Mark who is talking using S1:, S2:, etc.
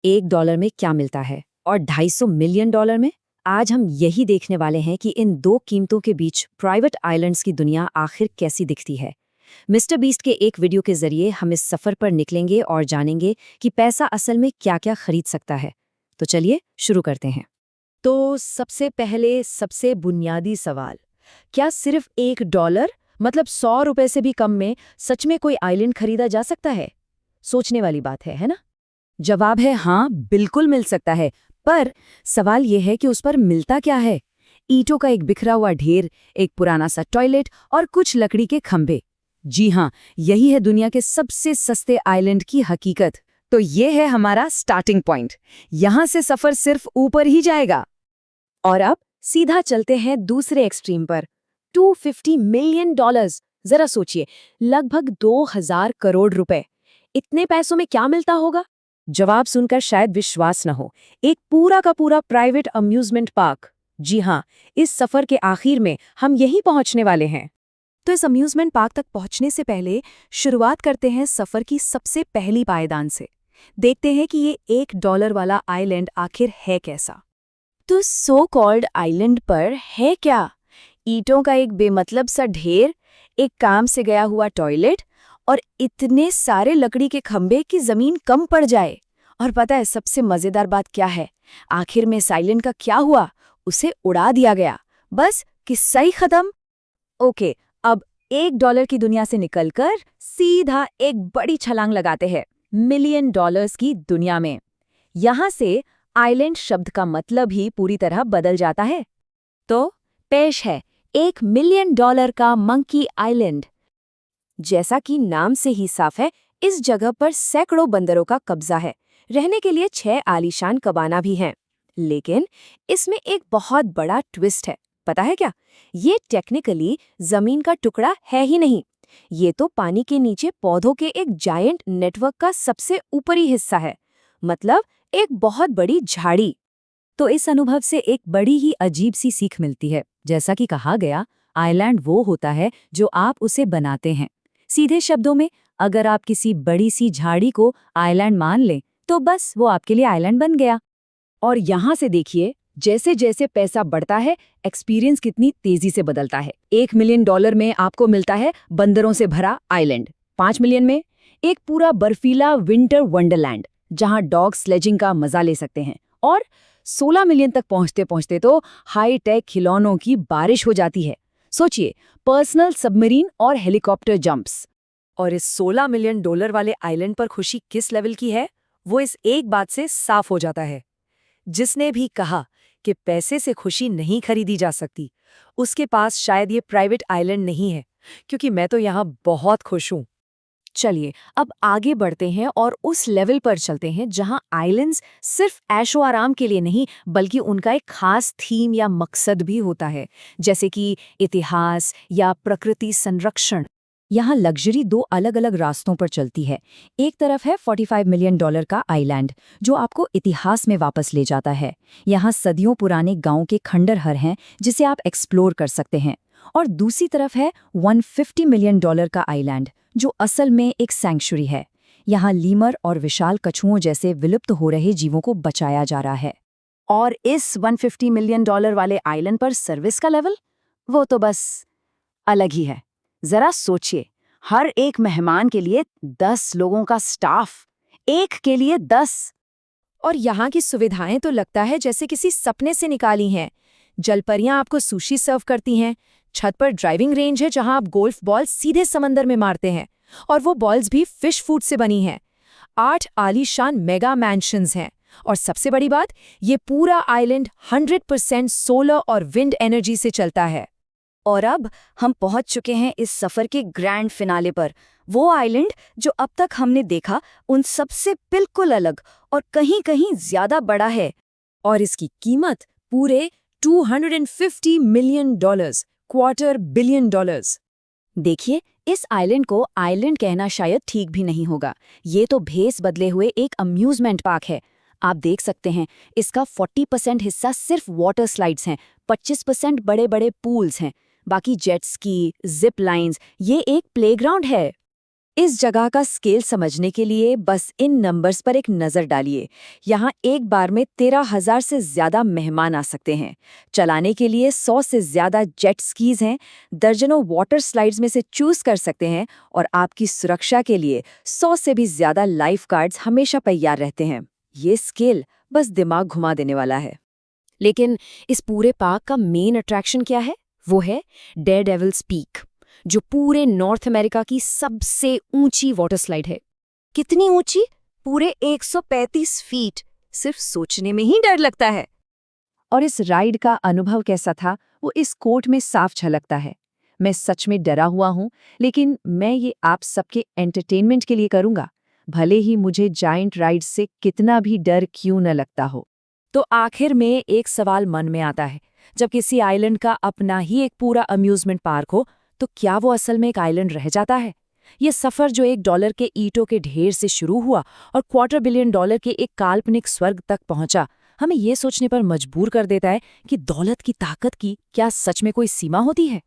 S1: $1 में क्या मिलता है और $250 मिलियन में? आज हम यही देखने वाले हैं कि इन दो कीमतों के बीच प्राइवेट आइलैंड्स की दुनिया आखिर कैसी दिखती है। मिस्टर बीस्ट के एक वीडियो के जरिए हम इस सफर पर निकलेंगे और जानेंगे कि पैसा असल में क्या-क्या खरीद सकता है। तो चलिए शुरू करते हैं।
S2: तो सबसे पहले सबसे बुनियादी सवाल, क्या सिर्फ $1 मतलब ₹100 से भी कम में सच में कोई आइलैंड खरीदा जा सकता है? सोचने वाली बात है ना?
S1: जवाब है हाँ, बिल्कुल मिल सकता है। पर सवाल यह है कि उस पर मिलता क्या है? ईंटों का एक बिखरा हुआ ढेर, एक पुराना सा टॉयलेट और कुछ लकड़ी के खंभे। जी हाँ, यही है दुनिया के सबसे सस्ते आइलैंड की हकीकत। तो ये है हमारा स्टार्टिंग पॉइंट। यहाँ से सफर सिर्फ ऊपर ही जाएगा। और अब सीधा चलते हैं दूसरे एक्सट्रीम पर। $250 मिलियन। जरा सोचिए, लगभग 2000 करोड़ रुपए। इतने पैसों में क्या मिलता होगा? जवाब सुनकर शायद विश्वास न हो। एक पूरा का पूरा प्राइवेट अम्यूजमेंट पार्क। जी हाँ, इस सफर के आखिर में हम यहीं पहुंचने वाले हैं।
S2: तो इस अम्यूजमेंट पार्क तक पहुंचने से पहले शुरुआत करते हैं सफर की सबसे पहली पायदान से। देखते हैं कि ये $1 वाला आइलैंड आखिर है कैसा।
S1: तो सो कॉल्ड आइलैंड पर है क्या? ईंटों का एक बेमतलब सा ढेर, एक काम से गया हुआ टॉयलेट और इतने सारे लकड़ी के खंभे कि जमीन कम पड़ जाए। और पता है सबसे मजेदार बात क्या है? आखिर में इस आइलैंड का क्या हुआ? उसे उड़ा दिया गया। बस किस्सा ही खत्म। ओके, अब $1 की दुनिया से निकलकर सीधा एक बड़ी छलांग लगाते हैं $1 मिलियन की दुनिया में। यहां से आइलैंड शब्द का मतलब ही पूरी तरह बदल जाता है। तो पेश है $1 मिलियन का मंकी आइलैंड। जैसा कि नाम से ही साफ है, इस जगह पर सैकड़ों बंदरों का कब्जा है। रहने के लिए 6 आलीशान कबाना भी हैं। लेकिन इसमें एक बहुत बड़ा ट्विस्ट है। पता है क्या? ये टेक्निकली जमीन का टुकड़ा है ही नहीं। ये तो पानी के नीचे पौधों के एक जायंट नेटवर्क का सबसे ऊपरी हिस्सा है। मतलब एक बहुत बड़ी झाड़ी। तो इस अनुभव से एक बड़ी ही अजीब सी सीख मिलती है। जैसा कि कहा गया, आइलैंड वो होता है जो आप उसे बनाते हैं। सीधे शब्दों में, अगर आप किसी बड़ी सी झाड़ी को आइलैंड मान लें, तो बस वो आपके लिए आइलैंड बन गया। और यहाँ से देखिए, जैसे जैसे पैसा बढ़ता है, एक्सपीरियंस कितनी तेजी से बदलता है। $1 मिलियन में आपको मिलता है बंदरों से भरा आइलैंड। 5 मिलियन में एक पूरा बर्फीला विंटर वंडरलैंड, जहां डॉग स्लेजिंग का मजा ले सकते हैं। और 16 मिलियन तक पहुंचते पहुंचते तो हाई टेक खिलौनों की बारिश हो जाती है। सोचिए, पर्सनल सबमरीन और हेलीकॉप्टर जंप्स। और इस $16 मिलियन वाले आइलैंड पर खुशी किस लेवल की है, वो इस एक बात से साफ हो जाता है। जिसने भी कहा कि पैसे से खुशी नहीं खरीदी जा सकती, उसके पास शायद ये प्राइवेट आइलैंड नहीं है, क्योंकि मैं तो यहाँ बहुत खुश हूँ। चलिए अब आगे बढ़ते हैं और उस लेवल पर चलते हैं जहां आइलैंड्स सिर्फ ऐशो आराम के लिए नहीं, बल्कि उनका एक खास थीम या मकसद भी होता है, जैसे कि इतिहास या प्रकृति संरक्षण। यहाँ लग्जरी दो अलग अलग रास्तों पर चलती है। एक तरफ है $45 मिलियन का आइलैंड, जो आपको इतिहास में वापस ले जाता है। यहाँ सदियों पुराने गांव के खंडहर हैं जिसे आप एक्सप्लोर कर सकते हैं। और दूसरी तरफ है $150 मिलियन का आइलैंड, जो असल में एक सैंक्चुरी है। यहाँ लीमर और विशाल कछुओं जैसे विलुप्त हो रहे जीवों को बचाया जा रहा है। और इस $150 मिलियन वाले आइलैंड पर सर्विस का लेवल, वो तो बस अलग ही है। जरा सोचिए, हर एक मेहमान के लिए 10 लोगों का स्टाफ, एक के लिए 10। और यहाँ की सुविधाएं तो लगता है जैसे किसी सपने से निकाली हैं। जलपरियां आपको सुशी सर्व करती हैं। छत पर ड्राइविंग रेंज है जहां आप गोल्फ बॉल सीधे समंदर में मारते हैं, और वो बॉल्स भी फिश फूड से बनी हैं। 8 आलीशान मेगा मैंशंस हैं। और सबसे बड़ी बात, ये पूरा आइलैंड 100% सोलर और विंड एनर्जी से चलता है। और अब हम पहुंच चुके हैं इस सफर के ग्रैंड फिनाले पर। वो आइलैंड जो अब तक हमने देखा उन सबसे बिल्कुल अलग और कहीं कहीं ज्यादा बड़ा है। और इसकी कीमत पूरे $250 मिलियन, $250 मिलियन। देखिए, इस आइलैंड को आइलैंड कहना शायद ठीक भी नहीं होगा। ये तो भेस बदले हुए एक अम्यूजमेंट पार्क है। आप देख सकते हैं, इसका 40% हिस्सा सिर्फ वाटर स्लाइड्स हैं, 25% बड़े बड़े पूल्स हैं, बाकी जेट स्की, जिप लाइन्स, ये एक प्लेग्राउंड है।
S2: इस जगह का स्केल समझने के लिए बस इन नंबर्स पर एक नज़र डालिए। यहाँ एक बार में 13,000 से ज़्यादा मेहमान आ सकते हैं। चलाने के लिए 100 से ज़्यादा जेट स्कीज हैं, दर्जनों वाटर स्लाइड्स में से चूज कर सकते हैं और आपकी सुरक्षा के लिए 100 से भी ज़्यादा लाइफ गार्ड्स हमेशा तैयार रहते हैं। ये स्केल बस दिमाग घुमा देने वाला है।
S1: लेकिन इस पूरे पार्क का मेन अट्रैक्शन क्या है? वो है डेयरडेविल्स पीक, जो पूरे नॉर्थ अमेरिका की सबसे ऊंची वाटर स्लाइड है।
S2: कितनी ऊंची? पूरे 135 फीट। सिर्फ सोचने में ही डर लगता है। और इस राइड का अनुभव कैसा था, वो इस कोट में साफ झलकता है। मैं सच में डरा हुआ हूँ, लेकिन मैं ये आप सबके एंटरटेनमेंट के लिए करूँगा, भले ही मुझे जायंट राइड से कितना भी डर क्यों न लगता हो।
S1: तो आखिर में एक सवाल मन में आता है, जब किसी आइलैंड का अपना ही एक पूरा अम्यूजमेंट पार्क हो, तो क्या वो असल में एक आइलैंड रह जाता है? ये सफर जो $1 के ईंटों के ढेर से शुरू हुआ और $250 बिलियन के एक काल्पनिक स्वर्ग तक पहुंचा, हमें ये सोचने पर मजबूर कर देता है कि दौलत की ताकत की क्या सच में कोई सीमा होती है?